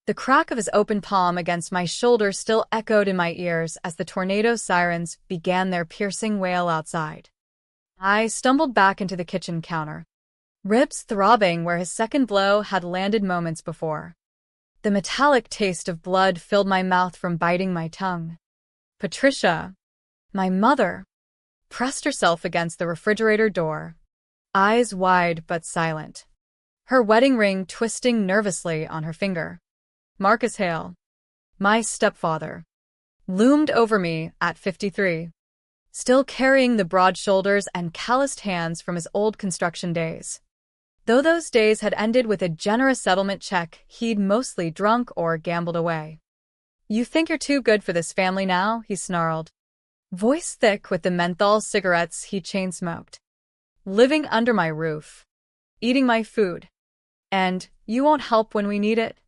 The crack of his open palm against my shoulder still echoed in my ears as the tornado sirens began their piercing wail outside. I stumbled back into the kitchen counter, ribs throbbing where his second blow had landed moments before. The metallic taste of blood filled my mouth from biting my tongue. Patricia, my mother, pressed herself against the refrigerator door, eyes wide but silent, her wedding ring twisting nervously on her finger. Marcus Hale, my stepfather, loomed over me at 53, still carrying the broad shoulders and calloused hands from his old construction days. Though those days had ended with a generous settlement check he'd mostly drunk or gambled away. "You think you're too good for this family now?" he snarled, voice thick with the menthol cigarettes he chain-smoked. "Living under my roof, eating my food, and you won't help when we need it?"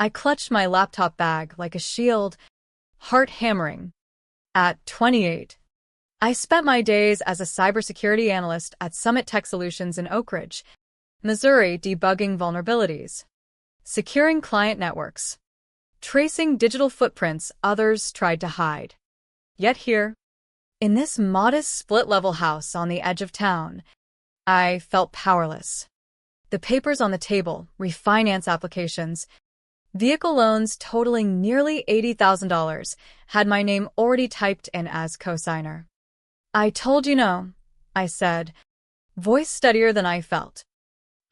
I clutched my laptop bag like a shield, heart hammering. At 28, I spent my days as a cybersecurity analyst at Summit Tech Solutions in Oak Ridge, Missouri, debugging vulnerabilities, securing client networks, tracing digital footprints others tried to hide. Yet here, in this modest split-level house on the edge of town, I felt powerless. The papers on the table, refinance applications, vehicle loans totaling nearly $80,000, had my name already typed in as co-signer. "I told you no," I said, voice steadier than I felt.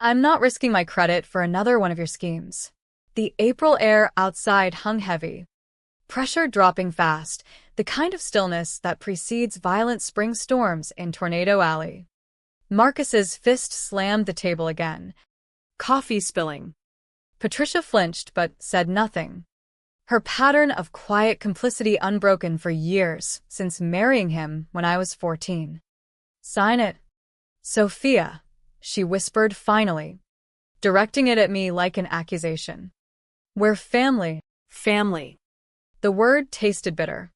"I'm not risking my credit for another one of your schemes." The April air outside hung heavy, pressure dropping fast, the kind of stillness that precedes violent spring storms in Tornado Alley. Marcus's fist slammed the table again, coffee spilling. Patricia flinched but said nothing, her pattern of quiet complicity unbroken for years since marrying him when I was 14. "Sign it, Sophia," she whispered finally, directing it at me like an accusation. "We're family." Family. The word tasted bitter.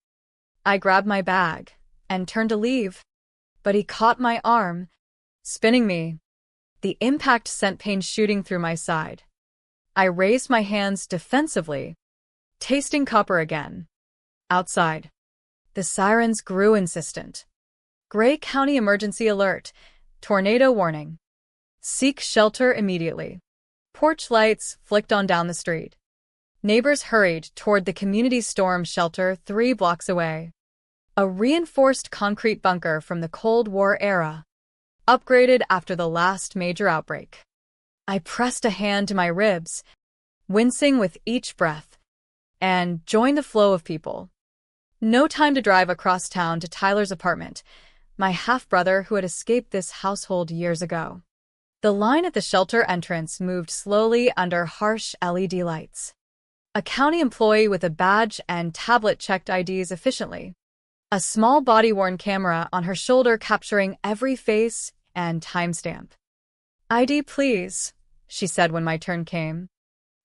I grabbed my bag and turned to leave, but he caught my arm, spinning me. The impact sent pain shooting through my side. I raised my hands defensively, tasting copper again. Outside, the sirens grew insistent. Gray County emergency alert, tornado warning. Seek shelter immediately. Porch lights flicked on down the street. Neighbors hurried toward the community storm shelter 3 blocks away. A reinforced concrete bunker from the Cold War era, upgraded after the last major outbreak. I pressed a hand to my ribs, wincing with each breath, and joined the flow of people. No time to drive across town to Tyler's apartment, my half-brother who had escaped this household years ago. The line at the shelter entrance moved slowly under harsh LED lights. A county employee with a badge and tablet checked IDs efficiently, a small body-worn camera on her shoulder capturing every face and timestamp. "ID, please," she said when my turn came.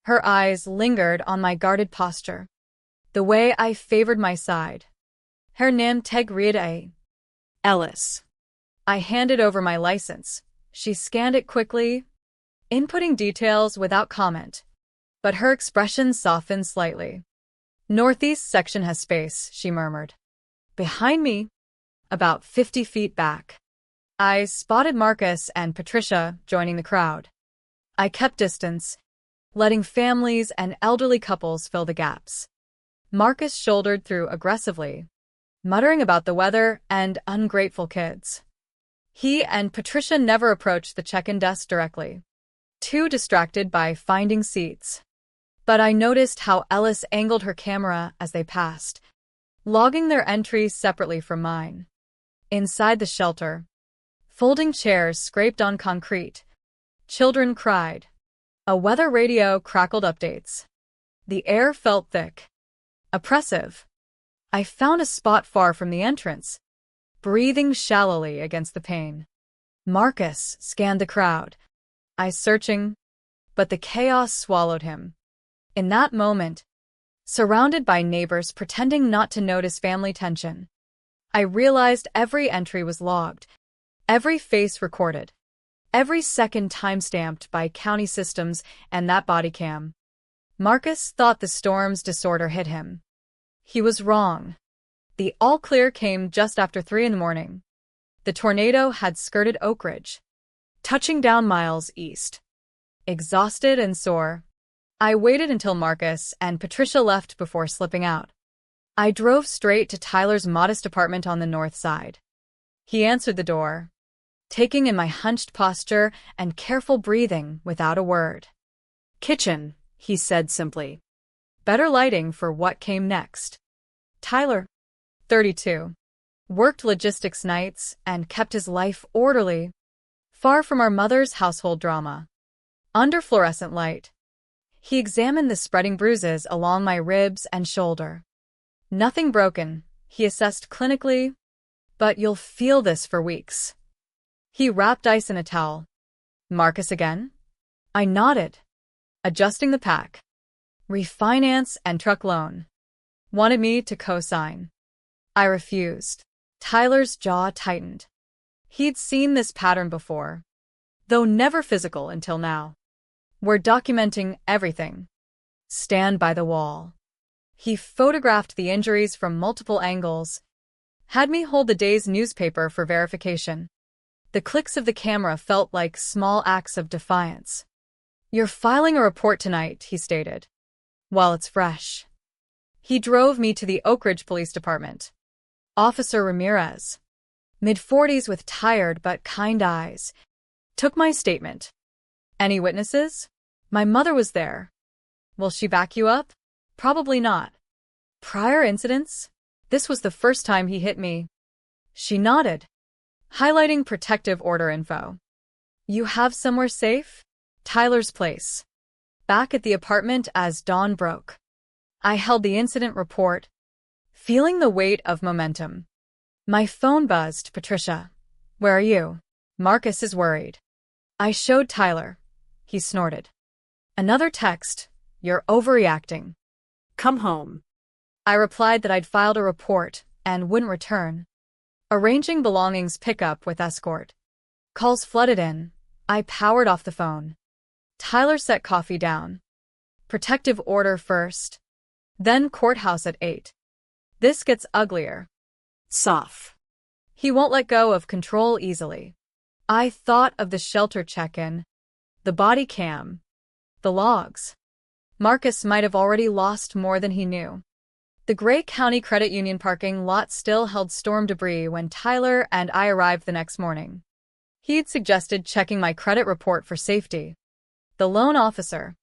Her eyes lingered on my guarded posture, the way I favored my side. "Her name tag read Ellis." I handed over my license. She scanned it quickly, inputting details without comment, but her expression softened slightly. "Northeast section has space," she murmured. Behind me, about 50 feet back, I spotted Marcus and Patricia joining the crowd. I kept distance, letting families and elderly couples fill the gaps. Marcus shouldered through aggressively, muttering about the weather and ungrateful kids. He and Patricia never approached the check-in desk directly, too distracted by finding seats. But I noticed how Ellis angled her camera as they passed, logging their entry separately from mine. Inside the shelter, folding chairs scraped on concrete. Children cried. A weather radio crackled updates. The air felt thick, oppressive. I found a spot far from the entrance, breathing shallowly against the pane. Marcus scanned the crowd, eyes searching, but the chaos swallowed him. In that moment, surrounded by neighbors pretending not to notice family tension, I realized every entry was logged, every face recorded, every second timestamped by county systems and that body cam. Marcus thought the storm's disorder hit him. He was wrong. The all-clear came just after 3 in the morning. The tornado had skirted Oak Ridge, touching down miles east. Exhausted and sore, I waited until Marcus and Patricia left before slipping out. I drove straight to Tyler's modest apartment on the north side. He answered the door, taking in my hunched posture and careful breathing without a word. "Kitchen," he said simply. Better lighting for what came next. Tyler, 32, worked logistics nights and kept his life orderly, far from our mother's household drama. Under fluorescent light, he examined the spreading bruises along my ribs and shoulder. "Nothing broken," he assessed clinically, "but you'll feel this for weeks." He wrapped ice in a towel. "Marcus again?" I nodded, adjusting the pack. "Refinance and truck loan." Wanted me to co-sign. I refused. Tyler's jaw tightened. He'd seen this pattern before, though never physical until now. "We're documenting everything. Stand by the wall." He photographed the injuries from multiple angles, had me hold the day's newspaper for verification. The clicks of the camera felt like small acts of defiance. "You're filing a report tonight," he stated, "while it's fresh." He drove me to the Oak Ridge Police Department. Officer Ramirez, mid-40s with tired but kind eyes, took my statement. "Any witnesses?" "My mother was there." "Will she back you up?" "Probably not." "Prior incidents?" This was the first time he hit me. She nodded, highlighting protective order info. "You have somewhere safe?" "Tyler's place." Back at the apartment as dawn broke, I held the incident report, feeling the weight of momentum. My phone buzzed. "Patricia, where are you?" "Marcus is worried." I showed Tyler. He snorted. Another text. "You're overreacting. Come home." I replied that I'd filed a report and wouldn't return. Arranging belongings pickup with escort. Calls flooded in. I powered off the phone. Tyler set coffee down. Protective order first, then courthouse at 8. This gets uglier. Soft. He won't let go of control easily. I thought of the shelter check-in, the body cam, the logs. Marcus might have already lost more than he knew. The Gray County Credit Union parking lot still held storm debris when Tyler and I arrived the next morning. He'd suggested checking my credit report for safety. The loan officer,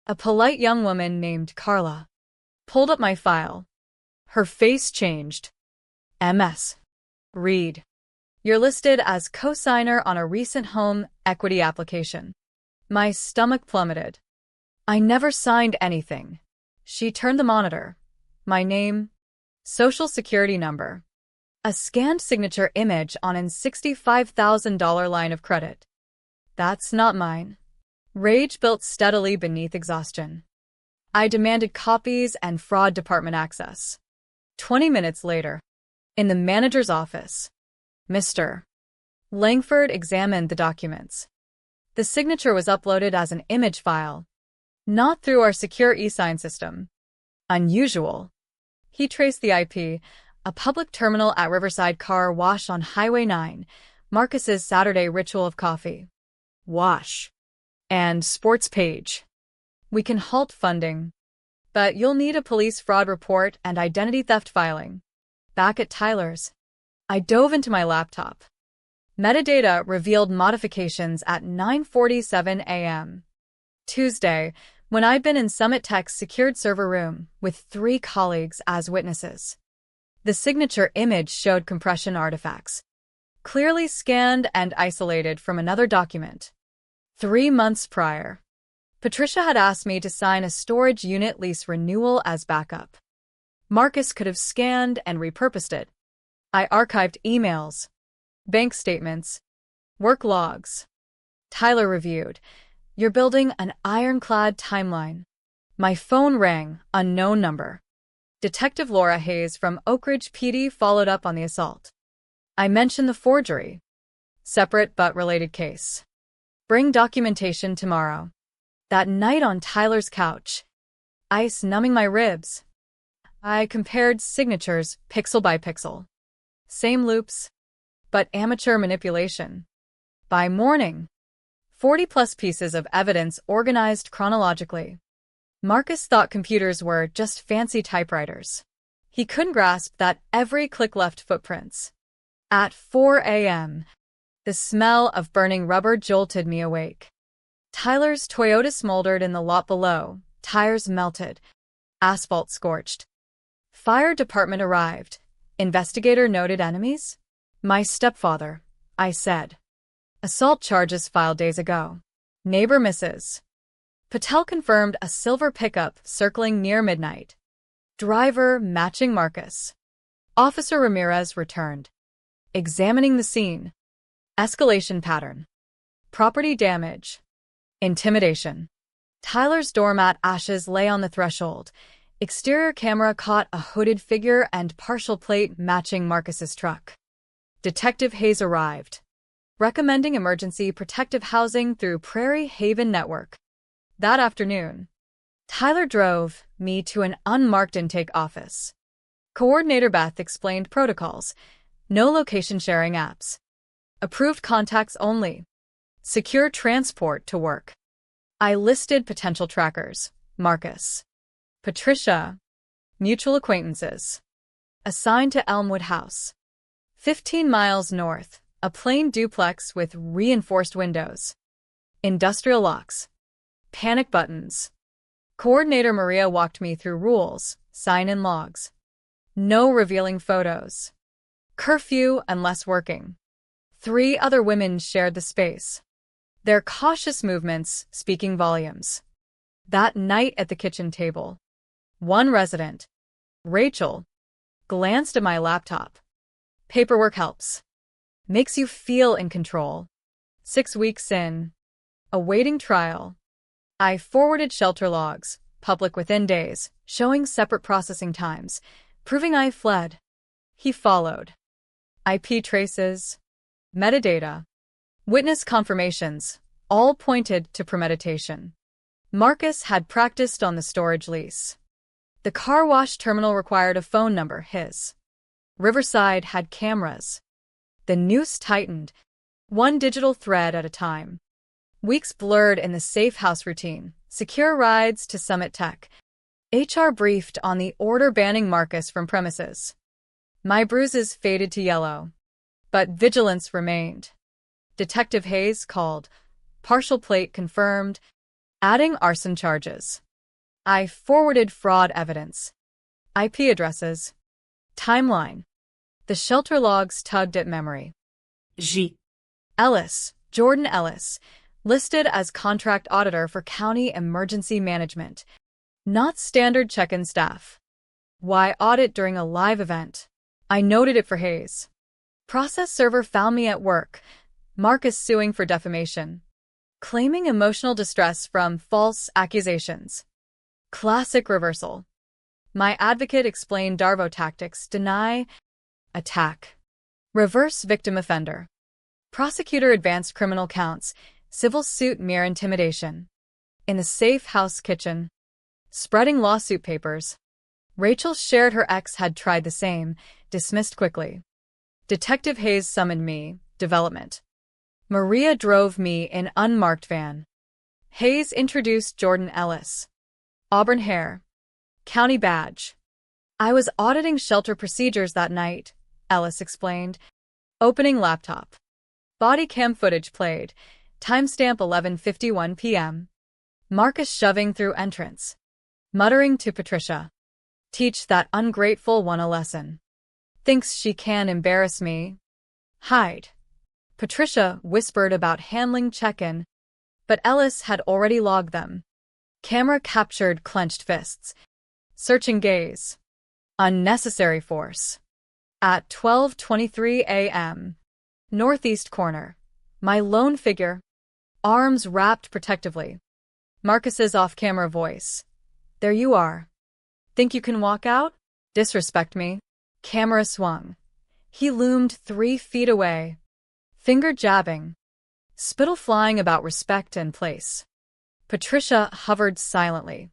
a polite young woman named Carla, pulled up my file. Her face changed. "MS. Read. You're listed as co-signer on a recent home equity application." My stomach plummeted. "I never signed anything." She turned the monitor. My name, social security number, a scanned signature image on an $65,000 line of credit. That's not mine. Rage built steadily beneath exhaustion. I demanded copies and fraud department access. 20 minutes later, in the manager's office, Mr. Langford examined the documents. The signature was uploaded as an image file, not through our secure e-sign system. Unusual. He traced the IP, a public terminal at Riverside Car Wash on Highway 9, Marcus's Saturday ritual of coffee, wash, and sports page. "We can halt funding, but you'll need a police fraud report and identity theft filing." Back at Tyler's, I dove into my laptop. Metadata revealed modifications at 9:47 a.m. Tuesday, when I'd been in Summit Tech's secured server room with 3 colleagues as witnesses. The signature image showed compression artifacts, clearly scanned and isolated from another document. 3 months prior, Patricia had asked me to sign a storage unit lease renewal as backup. Marcus could have scanned and repurposed it. I archived emails, bank statements, work logs. Tyler reviewed. "You're building an ironclad timeline." My phone rang, unknown number. Detective Laura Hayes from Oak Ridge PD followed up on the assault. I mentioned the forgery. "Separate but related case. Bring documentation tomorrow." That night on Tyler's couch, ice numbing my ribs. I compared signatures pixel by pixel. Same loops, but amateur manipulation. By morning, 40-plus pieces of evidence organized chronologically. Marcus thought computers were just fancy typewriters. He couldn't grasp that every click left footprints. At 4 a.m., the smell of burning rubber jolted me awake. Tyler's Toyota smoldered in the lot below, tires melted, asphalt scorched. Fire department arrived. Investigator noted enemies? My stepfather, I said. Assault charges filed days ago. Neighbor misses. Patel confirmed a silver pickup circling near midnight. Driver matching Marcus. Officer Ramirez returned. Examining the scene. Escalation pattern. Property damage. Intimidation. Tyler's doormat ashes lay on the threshold. Exterior camera caught a hooded figure and partial plate matching Marcus's truck. Detective Hayes arrived, recommending emergency protective housing through Prairie Haven Network. That afternoon, Tyler drove me to an unmarked intake office. Coordinator Beth explained protocols. No location sharing apps. Approved contacts only. Secure transport to work. I listed potential trackers. Marcus. Patricia. Mutual acquaintances. Assigned to Elmwood House. 15 miles north, a plain duplex with reinforced windows. Industrial locks. Panic buttons. Coordinator Maria walked me through rules, sign-in logs. No revealing photos. Curfew unless working. 3 other women shared the space. Their cautious movements speaking volumes. That night at the kitchen table, one resident, Rachel, glanced at my laptop. Paperwork helps. Makes you feel in control. 6 weeks in. Awaiting trial. I forwarded shelter logs, public within days, showing separate processing times, proving I fled. He followed. IP traces, metadata, witness confirmations, all pointed to premeditation. Marcus had practiced on the storage lease. The car wash terminal required a phone number, his. Riverside had cameras. The noose tightened, one digital thread at a time. Weeks blurred in the safe house routine, secure rides to Summit Tech. HR briefed on the order banning Marcus from premises. My bruises faded to yellow, but vigilance remained. Detective Hayes called. Partial plate confirmed, adding arson charges. I forwarded fraud evidence. IP addresses. Timeline. The shelter logs tugged at memory. G. Ellis, Jordan Ellis, listed as contract auditor for county emergency management. Not standard check-in staff. Why audit during a live event? I noted it for Hayes. Process server found me at work. Marcus suing for defamation. Claiming emotional distress from false accusations. Classic reversal. My advocate explained Darvo tactics, deny, attack. Reverse victim offender. Prosecutor advanced criminal counts, civil suit mere intimidation. In the safe house kitchen. Spreading lawsuit papers. Rachel shared her ex had tried the same, dismissed quickly. Detective Hayes summoned me, development. Maria drove me in unmarked van. Hayes introduced Jordan Ellis. Auburn hair. County badge. I was auditing shelter procedures that night, Ellis explained. Opening laptop. Body cam footage played. Timestamp 11:51 p.m. Marcus shoving through entrance. Muttering to Patricia. Teach that ungrateful one a lesson. Thinks she can embarrass me. Hide. Patricia whispered about handling check-in, but Ellis had already logged them. Camera captured clenched fists. Searching gaze. Unnecessary force. At 12:23 a.m. Northeast corner. My lone figure. Arms wrapped protectively. Marcus's off-camera voice. There you are. Think you can walk out? Disrespect me? Camera swung. He loomed 3 feet away. Finger jabbing. Spittle flying about respect and place. Patricia hovered silently.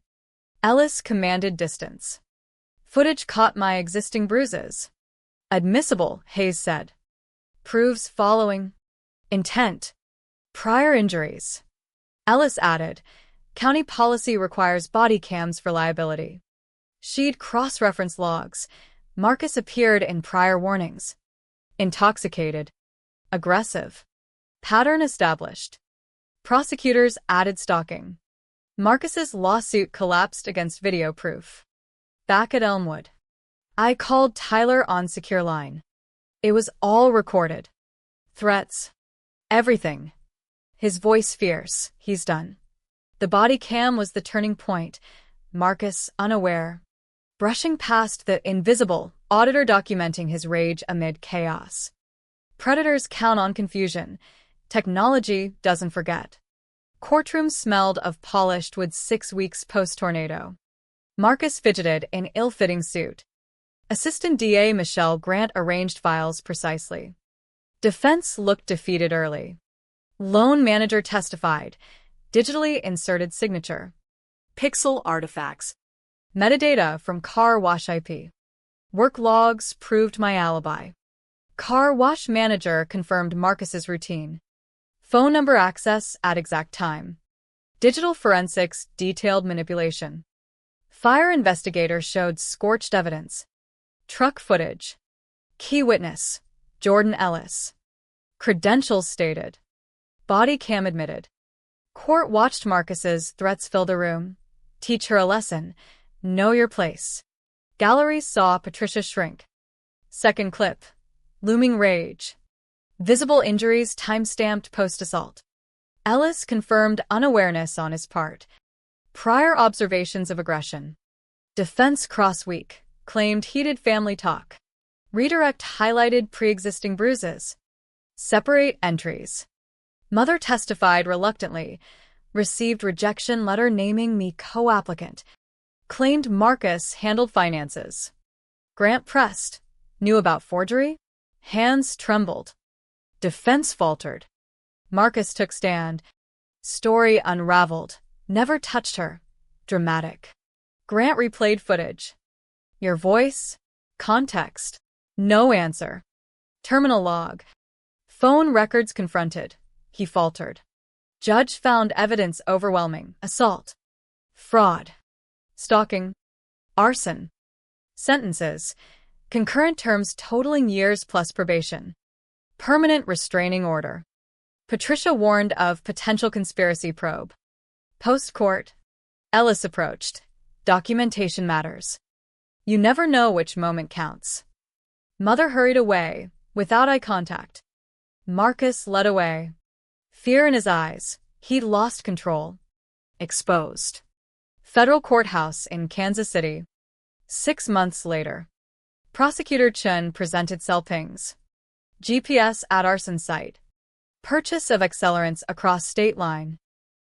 Ellis commanded distance. Footage caught my existing bruises. Admissible, Hayes said. Proves following. Intent. Prior injuries. Ellis added, county policy requires body cams for liability. She'd cross-reference logs. Marcus appeared in prior warnings. Intoxicated. Aggressive. Pattern established. Prosecutors added stalking. Marcus's lawsuit collapsed against video proof. Back at Elmwood. I called Tyler on secure line. It was all recorded. Threats. Everything. His voice fierce. He's done. The body cam was the turning point. Marcus, unaware. Brushing past the invisible auditor documenting his rage amid chaos. Predators count on confusion. Technology doesn't forget. Courtroom smelled of polished wood 6 weeks post-tornado. Marcus fidgeted in ill-fitting suit. Assistant DA Michelle Grant arranged files precisely. Defense looked defeated early. Loan manager testified. Digitally inserted signature. Pixel artifacts. Metadata from car wash IP. Work logs proved my alibi. Car wash manager confirmed Marcus's routine. Phone number access at exact time. Digital forensics detailed manipulation. Fire investigator showed scorched evidence. Truck footage. Key witness, Jordan Ellis. Credentials stated. Body cam admitted. Court watched Marcus's threats fill the room. Teach her a lesson. Know your place. Gallery saw Patricia shrink. Second clip. Looming rage. Visible injuries time-stamped post-assault. Ellis confirmed unawareness on his part. Prior observations of aggression. Defense cross-week. Claimed heated family talk. Redirect highlighted pre-existing bruises. Separate entries. Mother testified reluctantly. Received rejection letter naming me co-applicant. Claimed Marcus handled finances. Grant pressed. Knew about forgery? Hands trembled. Defense faltered. Marcus took stand. Story unraveled. Never touched her. Dramatic. Grant replayed footage. Your voice? Context. No answer. Terminal log. Phone records confronted. He faltered. Judge found evidence overwhelming. Assault. Fraud. Stalking. Arson. Sentences. Concurrent terms totaling years plus probation. Permanent restraining order. Patricia warned of potential conspiracy probe. Post-court. Ellis approached. Documentation matters. You never know which moment counts. Mother hurried away, without eye contact. Marcus led away. Fear in his eyes. He'd lost control. Exposed. Federal courthouse in Kansas City. 6 months later. Prosecutor Chen presented cell pings. GPS at arson site. Purchase of accelerants across state line.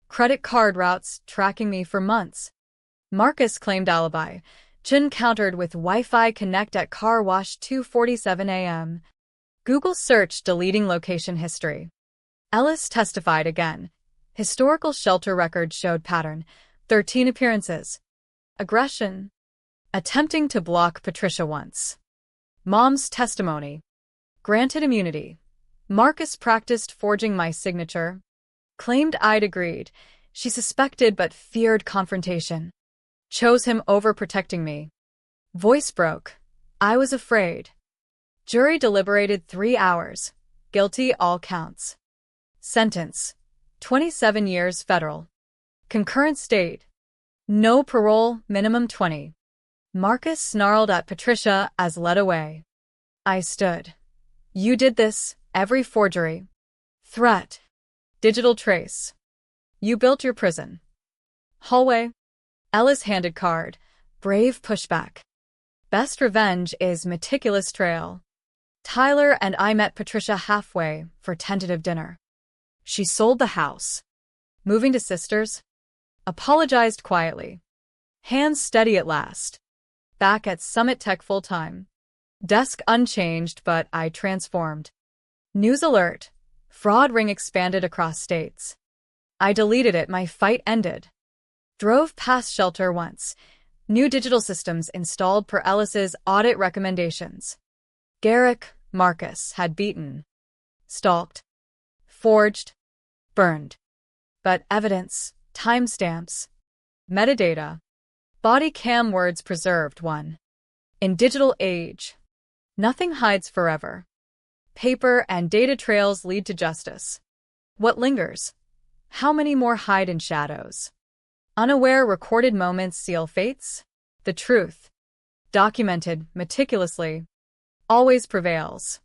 Credit card routes tracking me for months. Marcus claimed alibi. Chen countered with Wi-Fi connect at car wash 2:47 a.m. Google search deleting location history. Ellis testified again. Historical shelter record showed pattern. 13 appearances. Aggression. Attempting to block Patricia once. Mom's testimony. Granted immunity. Marcus practiced forging my signature. Claimed I'd agreed. She suspected but feared confrontation. Chose him over protecting me. Voice broke. I was afraid. Jury deliberated 3 hours. Guilty all counts. Sentence. 27 years federal. Concurrent state. No parole, minimum 20. Marcus snarled at Patricia as led away. I stood. You did this, every forgery. Threat. Digital trace. You built your prison. Hallway. Ellis handed card. Brave pushback. Best revenge is meticulous trail. Tyler and I met Patricia halfway for tentative dinner. She sold the house. Moving to sisters. Apologized quietly. Hands steady at last. Back at Summit Tech full-time. Desk unchanged, but I transformed. News alert. Fraud ring expanded across states. I deleted it. My fight ended. Drove past shelter once. New digital systems installed per Ellis's audit recommendations. Garrick, Marcus had beaten, stalked, forged, burned. But evidence, timestamps, metadata, body cam words preserved one. In digital age, nothing hides forever. Paper and data trails lead to justice. What lingers? How many more hide in shadows? Unaware recorded moments seal fates? The truth, documented meticulously, always prevails.